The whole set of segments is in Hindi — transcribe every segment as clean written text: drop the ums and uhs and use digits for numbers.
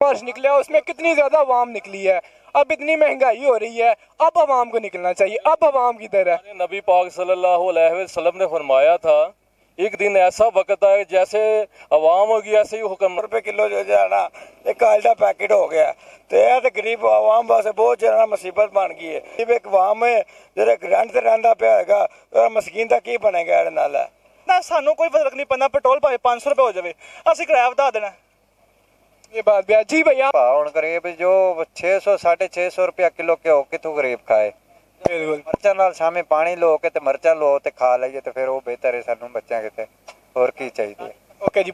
मार्च निकला उसमें कितनी ज़्यादा आवाम निकली है। अब इतनी महंगाई हो रही है, अब आवाम को निकलना चाहिए। अब आवाम किधर है? नबी पाक सल्लल्लाहु अलैहि वसल्लम ने फरमाया था, एक दिन ऐसा वक्त आए जैसे आवाम होगी ऐसे ही हुक्म रुपए किलो जो है ना एक आयल का पैकेट हो गया। तो यह तो गरीब आवाम वास्ते बहुत ज्यादा मुसीबत बन गई है। गरीब एक आवाम है जो रेंट से रहिंदा पिया होगा, मस्कीन का की बनेगा इहदे नाल ना। सानू कोई फर्क नहीं पैंदा, पेट्रोल भावे 500 रुपए हो जाए, असं किराया वधा देना। ये बात भी जी भैया। हुण गरीब जो 600 650 रुपया किलो के हो कितों गरीब खाए। बिल्कुल मर्चा नाल शामी पानी लो के ते मर्चा लो ते खा लईए ते फिर वो बेहतर है सानू बच्चों के ते होर की चाहिए। ओके जी।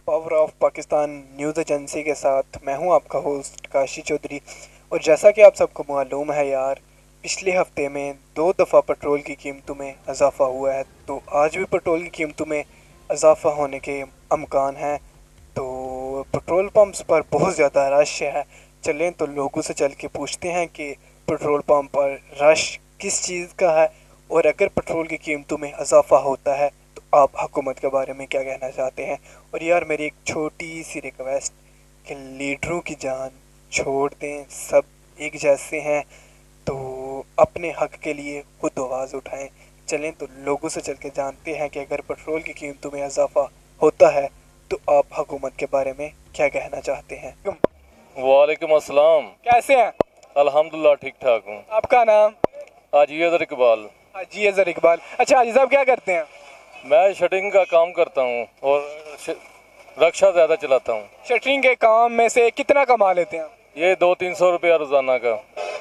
Power of Pakistan news agency के साथ मैं हूं आपका होस्ट काशी चौधरी। और जैसा कि आप सबको मालूम है यार, पिछले हफ्ते में 2 दफ़ा पेट्रोल की कीमतों में इजाफ़ा हुआ है, तो आज भी पेट्रोल की कीमतों में इजाफ़ा होने के अमकान हैं। तो पेट्रोल पंप्स पर बहुत ज़्यादा रश है। चलें तो लोगों से चल के पूछते हैं कि पेट्रोल पंप पर रश किस चीज़ का है, और अगर पेट्रोल की कीमतों में इजाफ़ा होता है तो आप हुकूमत के बारे में क्या कहना चाहते हैं। और यार मेरी एक छोटी सी रिक्वेस्ट कि लीडरों की जान छोड़ दें, सब एक जैसे हैं, तो अपने हक़ के लिए खुद आवाज़ उठाएं। चलें तो लोगों से चल के जानते हैं कि अगर पेट्रोल की कीमतों में इजाफ़ा होता है तो आप हुकूमत के बारे में क्या कहना चाहते हैं। वालेकुम अस्सलाम। कैसे हैं? अल्हम्दुलिल्लाह ठीक ठाक हूँ। आपका नाम? हाजी अजहर इकबाल। हाजी अजहर इकबाल। अच्छा हाजी साहब क्या करते हैं? मैं शटरिंग का काम करता हूँ और रक्षा ज़्यादा चलाता हूँ। शटरिंग के काम में से कितना कमा लेते हैं? ये 200-300 रुपया रोज़ाना का।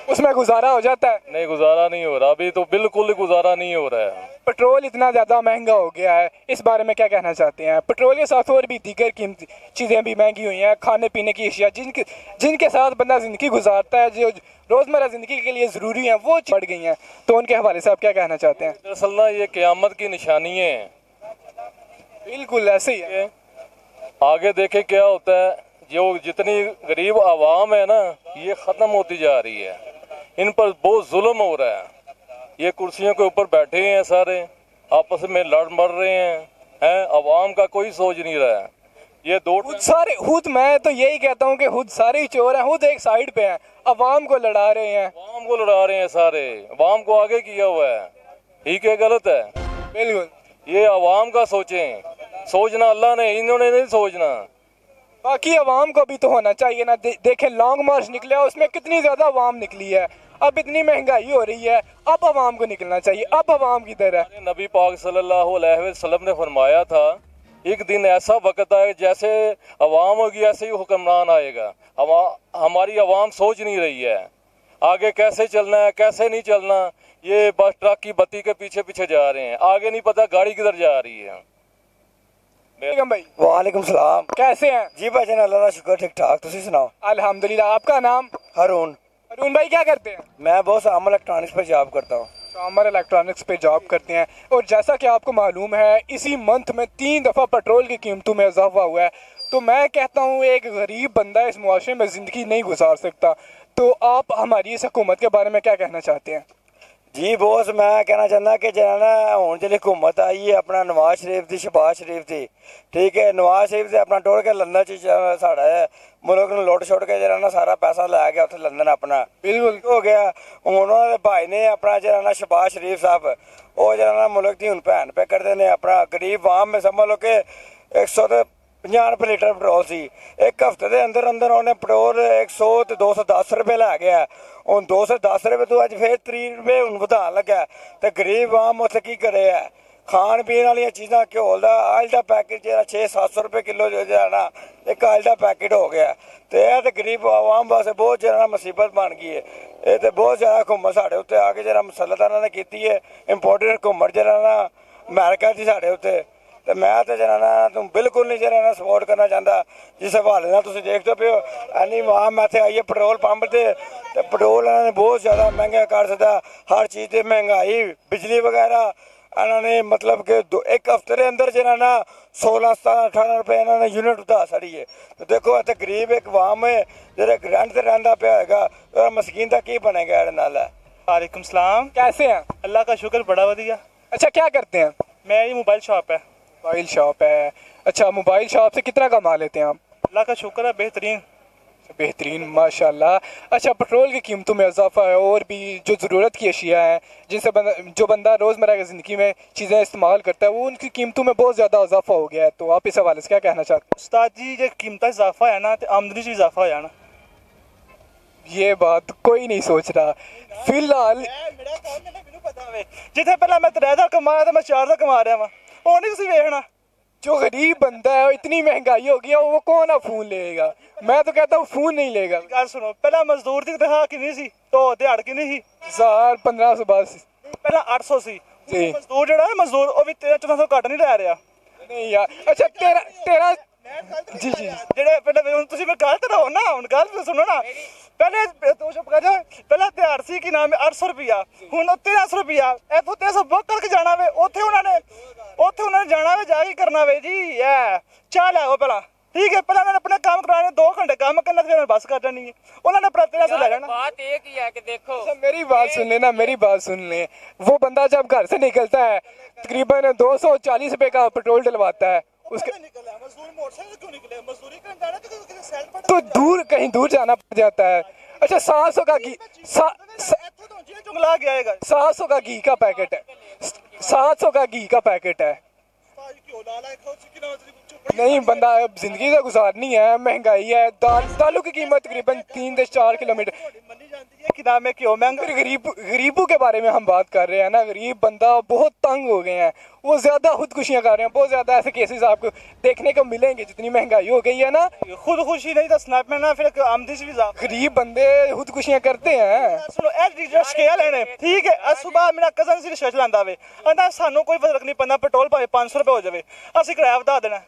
उसमें गुजारा हो जाता है? नहीं, गुजारा नहीं हो रहा, अभी तो बिल्कुल गुजारा नहीं हो रहा है। पेट्रोल इतना ज़्यादा महंगा हो गया है, इस बारे में क्या कहना चाहते हैं? पेट्रोल के साथ और भी दीगर कीमती चीज़ें भी महंगी हुई हैं, खाने पीने की अशिया जिनके साथ बंदा ज़िंदगी गुजारता है, जो रोज़मर्रा ज़िंदगी के लिए ज़रूरी हैं, वो बढ़ गई हैं। तो उनके हवाले से आप क्या कहना चाहते हैं? दरअसल ना ये क़यामत की निशानी है। बिल्कुल ऐसे ही है। आगे देखे क्या होता है। जो जितनी गरीब आवाम है ना, ये ख़त्म होती जा रही है, इन पर बहुत जुल्म हो रहा है। ये कुर्सियों के ऊपर बैठे हैं सारे, आपस में लड़ मर रहे हैं, आवाम का कोई सोच नहीं रहा है। ये खुद मैं तो यही कहता हूँ कि खुद सारे ही चोर हैं, खुद एक साइड पे हैं, आवाम को लड़ा रहे हैं। आवाम को लड़ा रहे हैं सारे, आवाम को आगे किया हुआ है। ठीक है, गलत है? बिल्कुल। ये आवाम का सोचें, सोचना अल्लाह ने, इन्होंने नहीं सोचना। बाकी आवाम को भी तो होना चाहिए ना। देखें लॉन्ग मार्च निकला उसमें कितनी ज़्यादा आवाम निकली है। अब इतनी महंगाई हो रही है, अब आवाम को निकलना चाहिए। अब आवाम किधर है? नबी पाक सल्लल्लाहु अलैहि वसल्लम ने फरमाया था, एक दिन ऐसा वक्त आए जैसे आवाम होगी ऐसे ही हुक्मरान आएगा। हमारी आवाम सोच नहीं रही है आगे कैसे चलना है, कैसे नहीं चलना। ये बस ट्रक की बत्ती के पीछे पीछे जा रहे हैं, आगे नहीं पता गाड़ी किधर जा रही है। भाई वालेकुम सलाम। कैसे हैं? जी भाईजान अल्लाह का शुक्र ठीक ठाक, तुसी सुनाओ। अल्हम्दुलिल्लाह। आपका नाम? हारून। हारून भाई क्या करते हैं? मैं बहुत आम इलेक्ट्रॉनिक्स पर जॉब करता हूँ। शामर इलेक्ट्रॉनिक्स पे जॉब करते हैं। और जैसा कि आपको मालूम है इसी मंथ में 3 दफ़ा पेट्रोल की कीमतों में इजाफा हुआ है। तो मैं कहता हूँ एक गरीब बंदा इस मुआशरे में ज़िंदगी नहीं गुजार सकता। तो आप हमारी इस हुकूमत के बारे में क्या कहना चाहते हैं? जी बॉस, मैं कहना चाहता कि जना हूँ जी हुकूमत आई है अपना नवाज शरीफ की, शहबाज शरीफ की, ठीक है, नवाज शरीफ से अपना टोड़ के लंदन च साढ़ा मुल्क में लुट छुट के जना सारा पैसा लै गया उत्थे लंदन अपना। बिल्कुल हो गया। हूँ उन्होंने भाई ने अपना जना शहबाज शरीफ साहब वो जना मुल्क की हूँ भैन पे करते हैं। अपना गरीब आवाम में समझ लो कि 150 रुपये लीटर पेट्रोल सी, एक हफ्ते के अंदर अंदर उन्हें पेट्रोल 100 तो 210 रुपये लै गया। हूँ 210 रुपये तो अज फिर 30 रुपये हूँ बढ़ा लगा। तो गरीब आवाम उत्थे की करे है। खान पीन वाली चीज़ा घ्योल का आयल का पैकेट जो 600-700 रुपये किलो जो है ना एक आयल का पैकेट हो गया। तो यह तो गरीब आवाम वास्ते बहुत ज़्यादा मुसीबत बन गई है। ये तो बहुत ज़्यादा हुकूमत साढ़े उत्ते आके जरा मसलत ने की है, इंपोर्टेड हुकूमत जरा ना अमेरिका की साढ़े उत्ते। तो मैं तो जरा ना तुम बिल्कुल नहीं जरा ना सपोर्ट करना चाहता। जिस हवाले ना तुम देखते पे हो एनी आवाम इतने आई है पेट्रोल पंप से, तो पेट्रोल इन्होंने बहुत ज़्यादा महंगा कर दिता। हर चीज़ की महंगाई, बिजली वगैरह इन्होंने मतलब कि एक हफ्ते के अंदर जरा ना 16-17-18 रुपये इन्होंने यूनिट उठा सड़ी है। तो देखो इतने गरीब एक आवाम है जो रेंट से रहिंदा पिया होगा, मस्कीन का की बनेगा इहदे नाल। वालेकुम सलाम। कैसे हैं? अल्लाह का शुक्र, बड़ा वधिया। अच्छा क्या करते हैं? मेरी मोबाइल शॉप है। मोबाइल शॉप है। अच्छा, मोबाइल शॉप से कितना कमा लेते हैं आप? अल्लाह का शुक्र है, बेहतरीन। बेहतरीन, माशाल्लाह। अच्छा, पेट्रोल की कीमतों में इजाफा है और भी जो ज़रूरत की अशिया हैं जिनसे जो बंदा रोज़मर्रा की ज़िंदगी में चीज़ें इस्तेमाल करता है, वो उनकी कीमतों में बहुत ज़्यादा इजाफा हो गया है। तो आप इस हवाले से क्या कहना चाहते हैं? उस्ताद जी, जे कीमत इजाफा है ना, तो आमदनी च इजाफा हो जाना। ये बात कोई नहीं सोच रहा फिलहाल। मेरा काम है, मैनू पता वे, जिथे पहला मैं 3000 कमाया तो मैं 4000 कमा रहा वा, वो नहीं तुसीं वेखना। जो गरीब बंदा है, इतनी महंगाई हो गई है, वो कौन आ फोन लेगा? मैं तो कहता हूँ फोन नहीं लेगा। गल सुनो, पहला मजदूर की तनख्वाह कितनी सी, तो दिहाड़ कितनी सी? 1500 बस। पहला 800 सी। जी। मजदूर ਜਿਹੜਾ ਹੈ ਮਜ਼ਦੂਰ ਉਹ ਵੀ 1300 ਘੱਟ ਨਹੀਂ ਲੈ ਰਿਹਾ। नहीं यार, अच्छा तेरा जी जी ਜਿਹੜੇ ਪਹਿਲੇ ਹੁਣ ਤੁਸੀਂ ਮੈਂ ਗੱਲ ਤਾਂ ਰਹੋ ਨਾ, ਹੁਣ ਗੱਲ ਤਾਂ ਸੁਣੋ ਨਾ। ਪਹਿਲੇ ਤੂੰ ਚੁੱਪ ਕਰ ਜਾ। ਪਹਿਲਾ ਦਿਹਾੜ ਸੀ ਕਿ ਨਾਮ 800 ਰੁਪਿਆ, ਹੁਣ 1300 ਰੁਪਿਆ। ਇੱਥੋਂ 1300 ਬੁੱਕ ਕਰਕੇ ਜਾਣਾ ਵੇ, ਉੱਥੇ ਉਹਨਾਂ ਨੇ ਜਾਣਾ ਵੇ, ਜਾ ਕੇ ਕਰਨਾ ਵੇ ਜੀ। ਐ ਚਾਹ ਲੈ ਆਓ ਪਹਿਲਾਂ, ठीक है। पहले उन्होंने अपना काम कराने 2 घंटे काम करना, फिर बस कर जानी है। उन्होंने अपना 1300 ले जाना। बात एक ही है कि देखो, अच्छा, मेरी बात सुन लेना, मेरी बात सुन ले। वो बंदा जब घर से निकलता है तकरीबन 240 रुपए का पेट्रोल डलवाता है, उसके तो दूर कहीं दूर जाना पड़ जाता है। अच्छा, 700 का घी 700 का घी का पैकेट है, 700 का घी का पैकेट है। नहीं, बंदा अब जिंदगी से गुजारनी है, महंगाई है। दालों की कीमत तकरीबन 3 से 4 किलोमीटर कि नाम है क्यों महंगा। गरीबों के बारे में हम बात कर रहे हैं ना। गरीब बंदा बहुत तंग हो गए हैं, वो ज्यादा खुदकुशियां कर रहे हैं। बहुत ज्यादा ऐसे केसेस आपको देखने को मिलेंगे, जितनी महंगाई हो गई है ना। खुदकुशी नहीं दसना पे ना, फिर आमदी से भी गरीब बंदे खुदकुशियां करते हैं। सुनो, ए स्केल है ठीक है। आज सुबह मेरा कजन सी रिसर्च लांदा वे, आंदा सानू कोई फर्क नहीं पैंदा, पेट्रोल भावे 500 रुपए हो जावे, असि किराया वधा देना।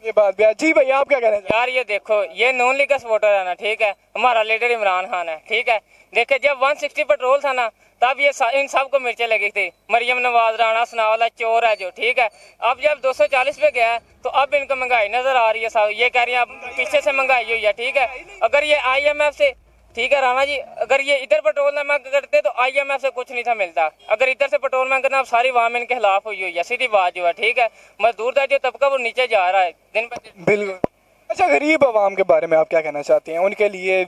ये बात भी है। जी भैया, आप क्या कह रहे हैं? यार ये देखो, ये नॉन लीग का सपोर्टर है ना, ठीक है। हमारा लीडर इमरान खान है, ठीक है। देखिए, जब 160 पेट्रोल था ना, तब ये इन सबको मिर्चें लगी थी। मरियम नवाज, राणा सनावाला चोर है जो, ठीक है। अब जब 240 पे गया है, तो अब इनको महंगाई नजर आ रही है साहब। ये कह रही है अब पीछे से महंगाई हुई है, ठीक है। अगर ये IMF से, ठीक है राणा जी, अगर ये इधर पेट्रोल ना महंगा करते तो IMF से कुछ नहीं था मिलता। अगर इधर से पेट्रोल महंगा करना, अब सारी वाम इनके खिलाफ हुई है, सीधी बात जो है, ठीक है। मजदूर का जो तबका वो नीचे जा रहा है दिन ब दिन। बिल्कुल। अच्छा, गरीब आवाम के बारे में आप क्या कहना चाहते हैं? उनके लिए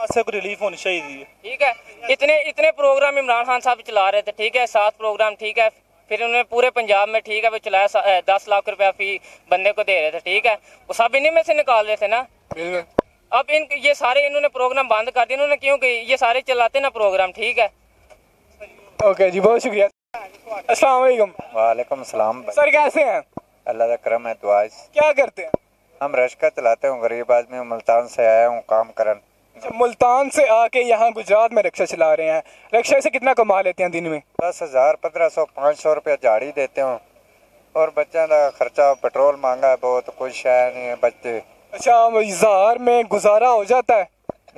से कोई रिलीफ होनी चाहिए, ठीक है। इतने प्रोग्राम इमरान खान साहब चला रहे थे, ठीक है। 7 प्रोग्राम, ठीक है। फिर उन्होंने पूरे पंजाब में, ठीक है, वो चलाया। 10 लाख रुपया फी बंदे को दे रहे थे, ठीक है। वो सब इन्हीं में से निकाल रहे थे ना। बिल्कुल। अब ये सारे इन्होंने प्रोग्राम बंद कर दिए इन्होंने, क्योंकि ये सारे चलाते ना प्रोग्राम, ठीक है। ओके जी, बहुत शुक्रिया। अस्सलाम वालेकुम। वालेकुम सलाम। सर, कैसे हैं? अल्लाह का करम है, दुआ। क्या करते हैं? हम रिक्शा चलाते हूँ, गरीब आदमी हूँ, मुल्तान से आया हूँ काम करन। अच्छा, मुल्तान से आके यहाँ गुजरात में रिक्शा चला रहे हैं। रिक्शा से कितना कमा लेते हैं दिन में? 10,000, 1500, 500 रुपया झाड़ी देते हूँ। और बच्चों का खर्चा, पेट्रोल महंगा है बहुत, कुछ है नहीं है बच्चे। अच्छा, 1000 में गुजारा हो जाता है?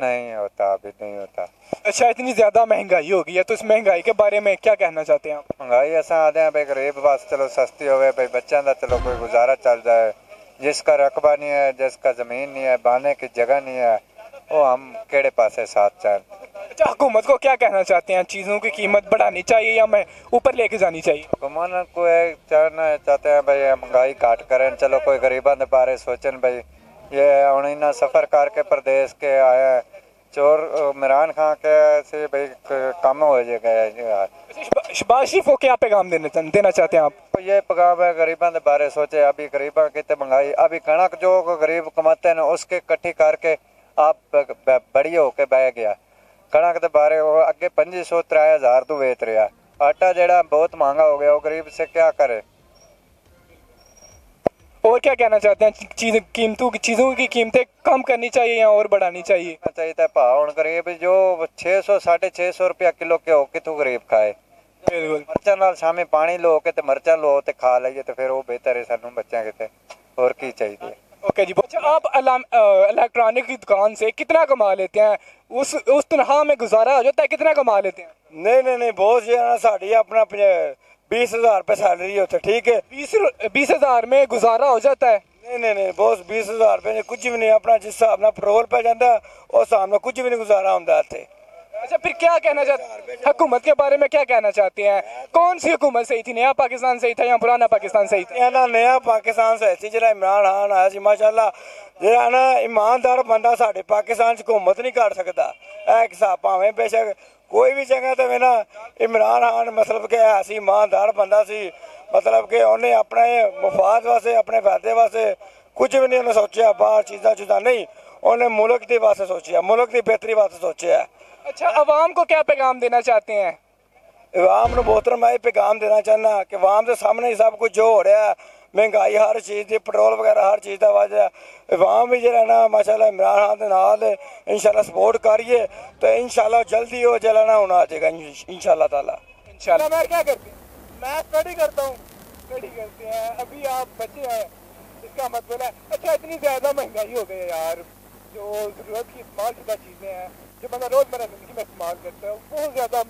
नहीं होता, अभी नहीं होता। अच्छा, इतनी ज़्यादा महंगाई हो गई है, तो इस महंगाई के बारे में क्या कहना चाहते हैं आप? महंगाई ऐसा आते हैं भाई, गरीब वास चलो सस्ती होवे भाई, बच्चों का चलो कोई गुजारा चल जाए। जिसका रकबा नहीं है, जिसका ज़मीन नहीं है, बहाने की जगह नहीं है, वो हम केड़े पासे साथ चाहें। अच्छा, हुकूमत को क्या कहना चाहते हैं? चीज़ों की कीमत बढ़ानी चाहिए या मैं ऊपर लेके जानी चाहिए? हुकूमत को कहना चाहते हैं भाई महंगाई घाट करें, चलो कोई गरीबों के बारे सोचन भाई। ये हूँ इन्ना सफ़र करके प्रदेश के आया है, चोर इमरान खान के से भाई कम हो जाएगा। शहबाज शरीफ को क्या पैगाम देना चाहते हैं आप? तो ये पैगाम है, गरीबों के बारे सोचे। अभी गरीबों की महंगाई, अभी कणक जो गरीब कमाते हैं उसके इकट्ठी करके आप बड़ी होके बह गया। कणक के बारे वो अगे 2500, 3000 तो बेच रहा। आटा जड़ा बहुत महंगा हो गया, वो गरीब से क्या करे। और क्या कहना चाहते हैं? चीज़ों की कीमतें कम करनी चाहिए या और बढ़ानी चाहिए? चाहिए भाव हूँ गरीब जो 600, 650 रुपया किलो के हो कितों गरीब खाए। बिल्कुल। मर्चा नाल शामी पानी लो के मर्चा लो तो खा लीए, तो फिर वो बेहतर है सानू बच्चों के। और की चाहिए। ओके जी। अच्छा, आप इलेक्ट्रॉनिक की दुकान से कितना कमा लेते हैं? उस तनख्वाह में गुजारा हो जाता है? कितना कमा लेते हैं? नहीं बहुत ज्यादा। साड़ी अपना 20,000 रुपये सैलरी होती, ठीक है। 20,000 में गुजारा हो जाता है? नहीं बहुत 20,000 रुपये कुछ भी नहीं। अपना जिस हिसाब ਨਾਲ पेट्रोल पै जाता उस हिसाब ਨਾਲ कुछ भी नहीं गुजारा होंदा इत्थे। अच्छा, फिर क्या कहना चाहते हैं हुकूमत के बारे में, क्या कहना चाहते हैं? कौन सी हुकूमत सही थी, नया पाकिस्तान सही था या पुराना पाकिस्तान सही था? ਇਹ ਨਾ ਨया ਪਾਕਿਸਤਾਨ ਸਹੀ ਸੀ ਜਿਹੜਾ ਇਮਰਾਨ ਖਾਨ ਆਇਆ ਸੀ ਮਾਸ਼ਾਅੱਲਾ। ਜਿਹੜਾ ਨਾ ਇਮਾਨਦਾਰ ਬੰਦਾ ਸਾਡੇ ਪਾਕਿਸਤਾਨ 'ਚ ਹੁਕੂਮਤ ਨਹੀਂ ਕਰ ਸਕਦਾ। ਇਹ ਇੱਕ ਹਿਸਾਬ ਭਾਵੇਂ ਬੇਸ਼ੱਕ ਕੋਈ ਵੀ ਜਗ੍ਹਾ ਤੇ ਵੇ ਨਾ ਇਮਰਾਨ ਖਾਨ ਮਤਲਬ ਕਿ ਹੈ ਸੀ ਇਮਾਨਦਾਰ ਬੰਦਾ ਸੀ, ਮਤਲਬ ਕਿ ਉਹਨੇ ਆਪਣੇ ਮਫਾਦ ਵਾਸਤੇ ਆਪਣੇ ਫਾਇਦੇ ਵਾਸਤੇ ਕੁਝ ਵੀ ਨਹੀਂ ਉਹਨੇ ਸੋਚਿਆ, ਬਾਹਰ ਚੀਜ਼ਾਂ ਨਹੀਂ, ਉਹਨੇ ਮੁਲਕ ਦੇ ਵਾਸਤੇ ਸੋਚਿਆ, ਮੁਲਕ ਦੀ ਬਿਹਤਰੀ ਵਾਸਤੇ ਸੋਚਿਆ। अच्छा, अवाम को क्या पैगाम देना चाहते हैं? अवाम ਨੂੰ मोहतरम मैं पैगाम देना चाहना कि अवाम के सामने ही सब कुछ जो हो रहा है, महंगाई हर चीज़ की, पेट्रोल वगैरह हर चीज़ का वजह, अवाम भी जो ना माशाल्लाह इमरान खान के नाल इंशाल्लाह सपोर्ट करिए तो इंशाल्लाह जल्दी वो जला ना होना आ जाएगा इंशाल्लाह ताला। इंशाल्लाह। मैं क्या करते हैं? मैं स्टडी करता हूँ। स्टडी करते हैं, अभी आप बच्चे हैं, इसका मतलब है अच्छा इतनी ज़्यादा महंगाई हो गई है यार, जो ज़रूरत की इस्तेमाल शुदा चीज़ें हैं जो बंदा रोज़मर्रा ज़िंदगी में इस्तेमाल करता है बहुत ज़्यादा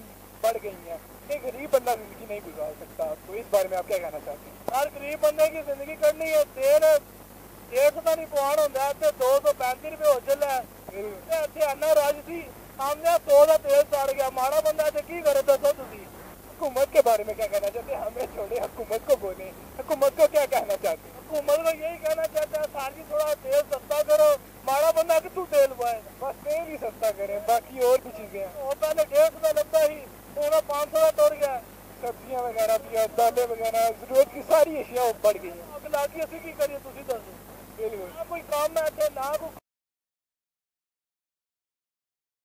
बढ़ गई हैं। एक गरीब बंदा ज़िंदगी नहीं गुजार सकता, तो इस बारे में आप क्या कहना चाहते हैं? हर गरीब बंदे की जिंदगी करनी है। तेल 100 का नहीं पौन होता है तो 235 रुपये हो चल है। इतने अन्ना राज थी, हमने 100 का तेल चढ़ गया, माड़ा बंदा इतने की करे दसो तुसी। हुकूमत के बारे में क्या कहना चाहते हैं? हमें छोड़े, हुकूमत को बोले, हुकूमत को क्या कहना चाहते हैं? हुकूमत को यही कहना चाहता है सारी थोड़ा तेल सस्ता करो, माड़ा बंदा कि तू तेल पाए, बस तेल ही सस्ता करें, बाकी और भी चीज़ें हैं। वो पहले 150 का लगता ही, पूरा 500 का तोड़ गया। सब्जियां वगैरह भी, दालें वगैरह, ज़रूरत की सारी अशिया बढ़ गई हैं। अगला की असी की करिए तुसी दसो। बिल्कुल। कोई काम है ना कोई